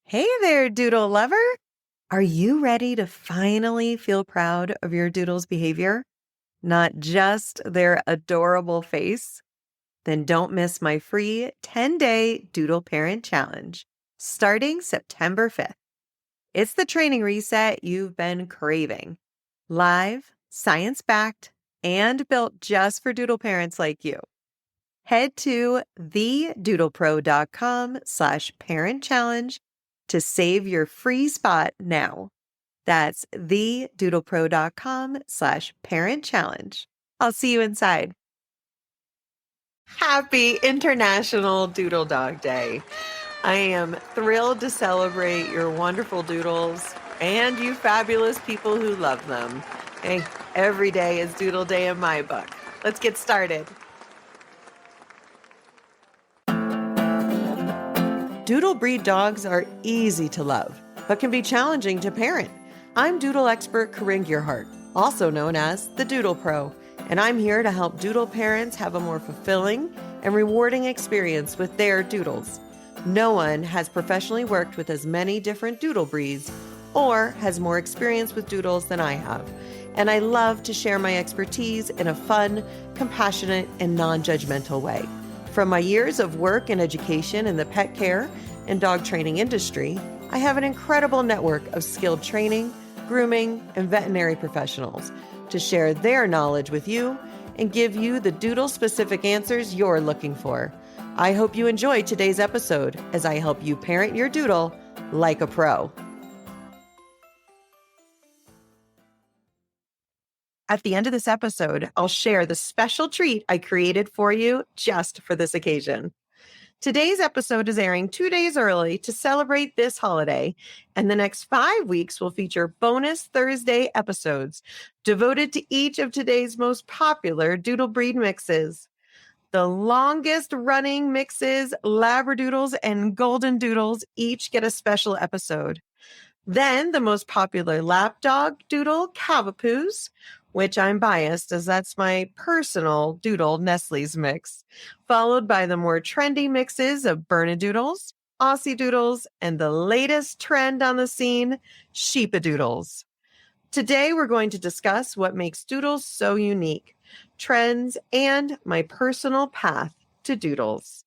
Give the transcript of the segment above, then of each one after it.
Hey there, doodle lover. Are you ready to finally feel proud of your doodle's behavior? Not just their adorable face? Then don't miss my free 10-day Doodle Parent Challenge starting September 5th. It's the training reset you've been craving. Live, science-backed, and built just for doodle parents like you. Head to thedoodlepro.com/parent challenge to save your free spot now. That's thedoodlepro.com/parent challenge. I'll see you inside. Happy International Doodle Dog Day. I am thrilled to celebrate your wonderful doodles and you fabulous people who love them. Hey, every day is Doodle Day in my book. Let's get started. Doodle breed dogs are easy to love, but can be challenging to parent. I'm doodle expert Corinne, also known as the Doodle Pro, and I'm here to help doodle parents have a more fulfilling and rewarding experience with their doodles. No one has professionally worked with as many different doodle breeds or has more experience with doodles than I have, and I love to share my expertise in a fun, compassionate, and non-judgmental way. From my years of work and education in the pet care and dog training industry, I have an incredible network of skilled training, grooming, and veterinary professionals to share their knowledge with you and give you the doodle-specific answers you're looking for. I hope you enjoy today's episode as I help you parent your doodle like a pro. At the end of this episode, I'll share the special treat I created for you just for this occasion. Today's episode is airing 2 days early to celebrate this holiday, and the next 5 weeks will feature bonus Thursday episodes devoted to each of today's most popular doodle breed mixes. The longest running mixes, Labradoodles and Goldendoodles, each get a special episode. Then the most popular lapdog doodle, Cavapoos, which I'm biased as that's my personal doodle Nestlé's mix, followed by the more trendy mixes of Bernedoodles, Aussiedoodles, and the latest trend on the scene, Sheepadoodles. Today, we're going to discuss what makes doodles so unique, trends, and my personal path to doodles.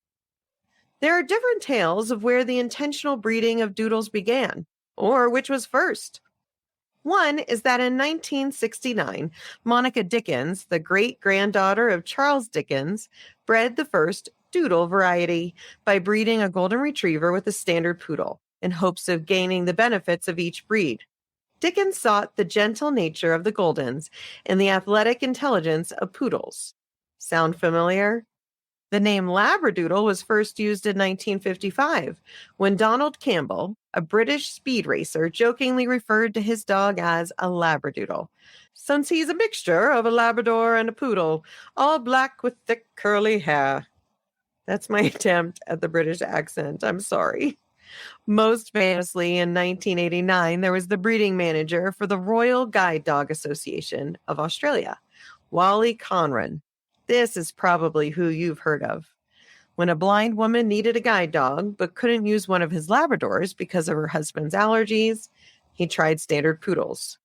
There are different tales of where the intentional breeding of doodles began, or which was first. One is that in 1969, Monica Dickens, the great-granddaughter of Charles Dickens, bred the first doodle variety by breeding a golden retriever with a standard poodle in hopes of gaining the benefits of each breed. Dickens sought the gentle nature of the Goldens and the athletic intelligence of poodles. Sound familiar? The name Labradoodle was first used in 1955 when Donald Campbell, a British speed racer, jokingly referred to his dog as a Labradoodle, since he's a mixture of a Labrador and a poodle, all black with thick curly hair. That's my attempt at the British accent. I'm sorry. Most famously, in 1989, there was the breeding manager for the Royal Guide Dog Association of Australia, Wally Conran. This is probably who you've heard of. When a blind woman needed a guide dog but couldn't use one of his Labradors because of her husband's allergies, he tried standard poodles.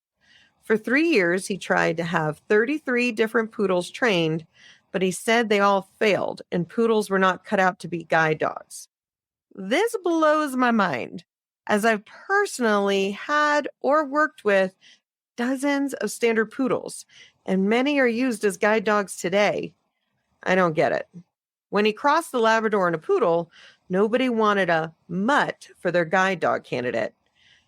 For 3 years, he tried to have 33 different poodles trained, but he said they all failed and poodles were not cut out to be guide dogs. This blows my mind, as I've personally had or worked with dozens of standard poodles, and many are used as guide dogs today. I don't get it. When he crossed the Labrador and a poodle, nobody wanted a mutt for their guide dog candidate.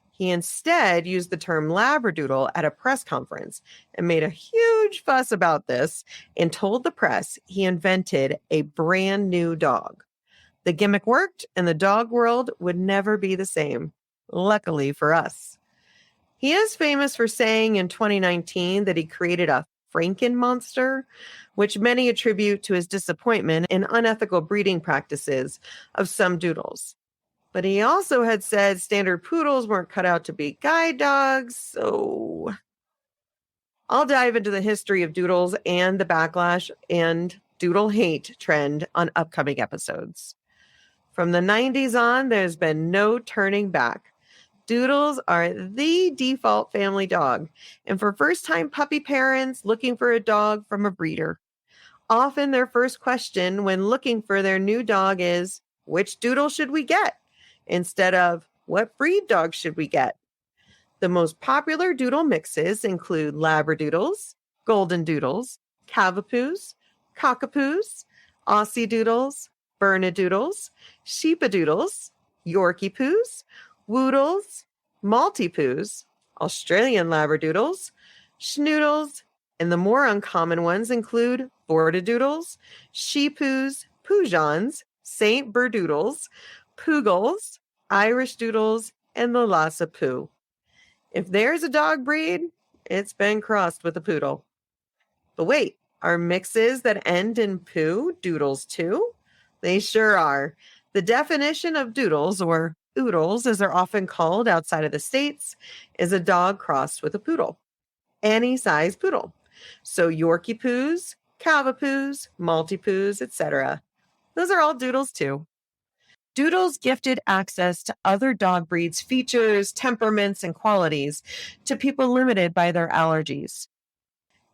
He instead used the term Labradoodle at a press conference and made a huge fuss about this and told the press he invented a brand new dog. The gimmick worked and the dog world would never be the same, luckily for us. He is famous for saying in 2019 that he created a Franken monster, which many attribute to his disappointment in unethical breeding practices of some doodles. But he also had said standard poodles weren't cut out to be guide dogs, so I'll dive into the history of doodles and the backlash and doodle hate trend on upcoming episodes. From the 90s on, there's been no turning back. Doodles are the default family dog, and for first-time puppy parents looking for a dog from a breeder, often their first question when looking for their new dog is, which doodle should we get? Instead of, what breed dog should we get? The most popular doodle mixes include Labradoodles, Goldendoodles, Cavapoos, Cockapoos, Aussiedoodles, Bernedoodles, Sheepadoodles, Yorkiepoos, Woodles, Maltipoos, Australian Labradoodles, Schnoodles, and the more uncommon ones include Bernedoodles, Sheepoos, Poujons, St. Berdoodles, Poogles, Irish Doodles, and the Lhasa Poo. If there's a dog breed, it's been crossed with a poodle. But wait, are mixes that end in poo doodles too? They sure are. The definition of doodles, or oodles as they're often called outside of the States, is a dog crossed with a poodle. Any size poodle. So Yorkiepoos, Cavapoos, Maltipoos, etc. Those are all doodles too. Doodles gifted access to other dog breeds' features, temperaments, and qualities to people limited by their allergies.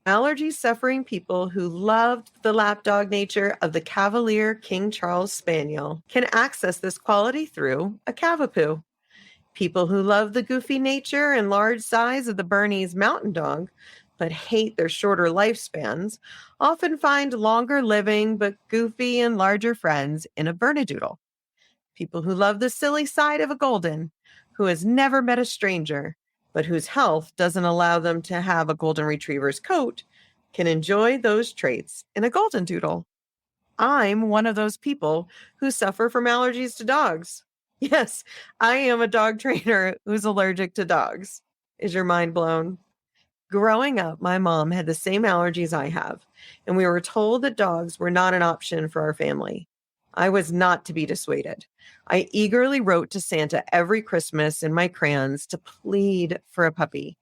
Allergy-suffering people who loved the lapdog nature of the Cavalier King Charles Spaniel can access this quality through a Cavapoo. People who love the goofy nature and large size of the Bernese Mountain Dog, but hate their shorter lifespans, often find longer living but goofy and larger friends in a Bernedoodle. People who love the silly side of a Golden, who has never met a stranger, but whose health doesn't allow them to have a Golden Retriever's coat, can enjoy those traits in a Goldendoodle. I'm one of those people who suffer from allergies to dogs. Yes, I am a dog trainer who's allergic to dogs. Is your mind blown? Growing up, my mom had the same allergies I have, and we were told that dogs were not an option for our family. I was not to be dissuaded. I eagerly wrote to Santa every Christmas in my crayons to plead for a puppy.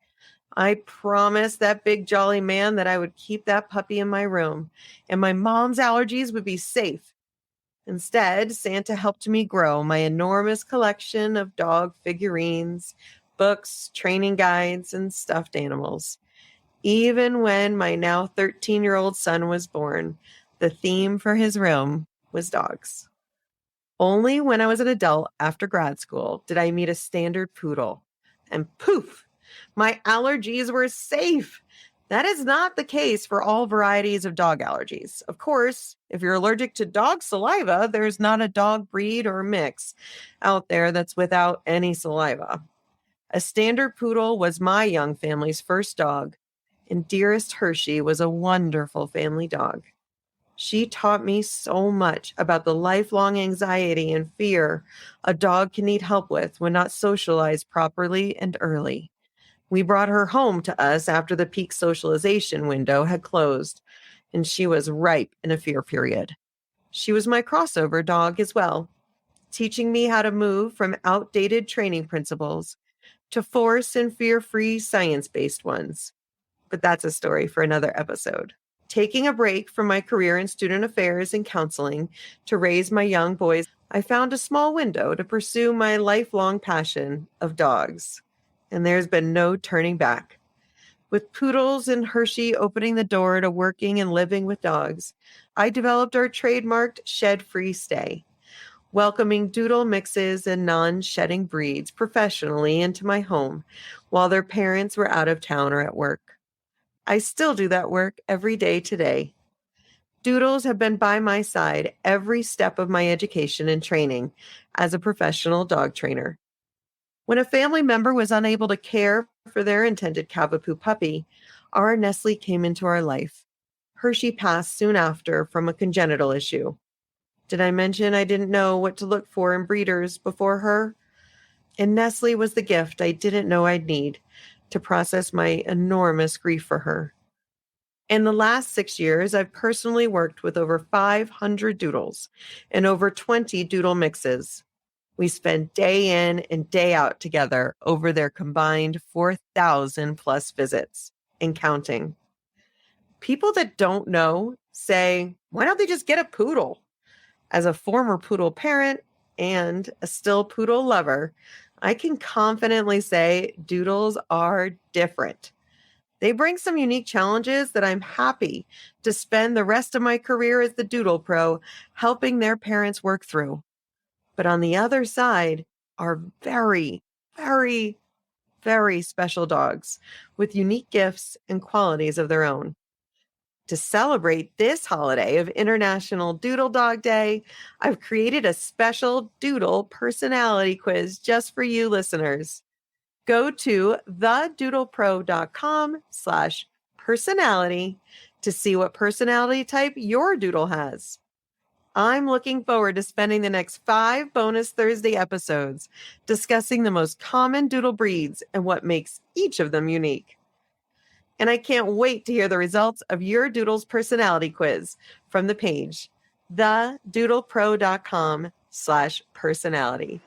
I promised that big jolly man that I would keep that puppy in my room, and my mom's allergies would be safe. Instead, Santa helped me grow my enormous collection of dog figurines, books, training guides, and stuffed animals. Even when my now 13-year-old son was born, the theme for his room was dogs. Only when I was an adult after grad school did I meet a standard poodle. And poof, my allergies were safe. That is not the case for all varieties of dog allergies. Of course, if you're allergic to dog saliva, there's not a dog breed or mix out there that's without any saliva. A standard poodle was my young family's first dog, and dearest Hershey was a wonderful family dog. She taught me so much about the lifelong anxiety and fear a dog can need help with when not socialized properly and early. We brought her home to us after the peak socialization window had closed, and she was ripe in a fear period. She was my crossover dog as well, teaching me how to move from outdated training principles to force and fear-free science-based ones. But that's a story for another episode. Taking a break from my career in student affairs and counseling to raise my young boys, I found a small window to pursue my lifelong passion of dogs. And there's been no turning back. With Poodles and Hershey opening the door to working and living with dogs, I developed our trademarked shed-free stay, welcoming doodle mixes and non-shedding breeds professionally into my home while their parents were out of town or at work. I still do that work every day today. Doodles have been by my side every step of my education and training as a professional dog trainer. When a family member was unable to care for their intended Cavapoo puppy, our Nestlé came into our life. Hershey passed soon after from a congenital issue. Did I mention I didn't know what to look for in breeders before her? And Nestlé was the gift I didn't know I'd need to process my enormous grief for her. In the last 6 years, I've personally worked with over 500 doodles and over 20 doodle mixes. We spend day in and day out together over their combined 4,000 plus visits and counting. People that don't know say, why don't they just get a poodle? As a former poodle parent and a still poodle lover, I can confidently say Doodles are different. They bring some unique challenges that I'm happy to spend the rest of my career as the Doodle Pro helping their parents work through. But on the other side are very, very, very special dogs with unique gifts and qualities of their own. To celebrate this holiday of International Doodle Dog Day, I've created a special Doodle personality quiz just for you listeners. Go to thedoodlepro.com/personality to see what personality type your doodle has. I'm looking forward to spending the next 5 bonus Thursday episodes discussing the most common doodle breeds and what makes each of them unique. And I can't wait to hear the results of your doodle's personality quiz from the page, thedoodlepro.com/personality.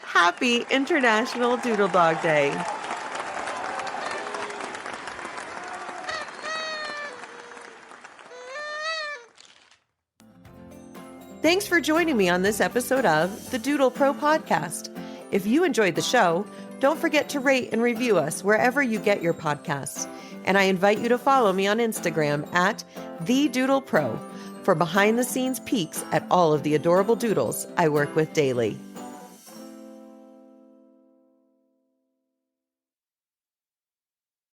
Happy International Doodle Dog Day. Thanks for joining me on this episode of the Doodle Pro Podcast. If you enjoyed the show, don't forget to rate and review us wherever you get your podcasts. And I invite you to follow me on Instagram at @TheDoodlePro for behind-the-scenes peeks at all of the adorable doodles I work with daily.